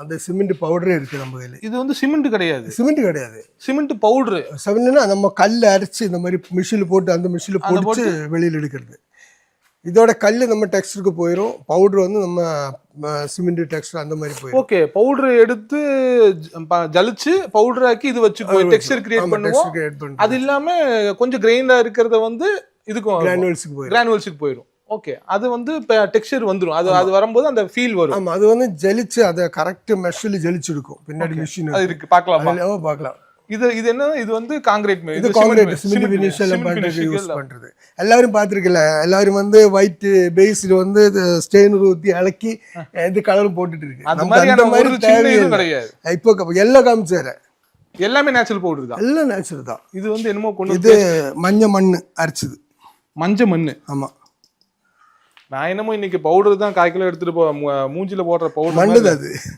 அந்த சிமெண்ட் பவுடரே இருக்கு நம்ம கையில். இது வந்து சிமெண்ட் கிடையாது, சிமெண்ட் கிடையாது, சிமெண்ட் பவுடரு. சிமெண்ட்னா நம்ம கல் அரைச்சி இந்த மாதிரி மிஷினில் போட்டு அந்த மிஷினில் போட்டு வெளியில் எடுக்கிறது. இதோட கல் நம்ம டெக்ஸ்டருக்கு போயிடும், பவுடர் வந்து நம்ம சிமெண்ட் டெக்ஸ்டர் அந்த மாதிரி போயிடும். ஓகே, பவுடர் எடுத்து ஜலிச்சு பவுடர் ஆக்கி இது வச்சு டெக்ஸ்டர் கிரியேட் பண்ணுவோம். அது இல்லாம கொஞ்சம் கிரைண்டா இருக்கிறத வந்து இதுக்கும் கிரானுவல்ஸுக்கு போயிடும். ஓகே, அது வந்து டெக்ஸ்சர் வந்துரும். அது வரும்போது அந்த ஃபீல் வரும். ஆமா, அது வந்து ஜலிச்சு அதை கரெக்ட் மெஷில் ஜலிச்சு எடுக்கும். பின்னாடி மிஷின் அது இருக்கு, பார்க்கலாமா? பார்க்கலாம். இது என்ன, இது வந்து காங்கிரீட், இது காங்கிரீட் சிமெண்ட் ஃபினிஷ் எல்லாம் பண்றது யூஸ் பண்றது. எல்லாரும் பாத்துருக்கல, எல்லாரும் வந்து ஒயிட் பேஸ்ல வந்து ஸ்டெயின் ஊத்தி இலக்கி இது கலரும் போட்டுட்டு இருக்கு. அந்த மாதிரி கிடையாது. இப்போ எல்லாம் காமிச்சாரு, எல்லாமே நேச்சுரல் பவுடர் தான், எல்லாம் நேச்சுரல் தான். இது வந்து என்னமோ கொண்டு, இது மஞ்சள் மண்ணு அரைச்சது, மஞ்சள் மண்ணு. ஆமா, நான் என்னமோ இன்னைக்கு பவுடர் தான் 1/4 கிலோ எடுத்துட்டு மூஞ்சில போடுற பவுடர் மண்ணு அது.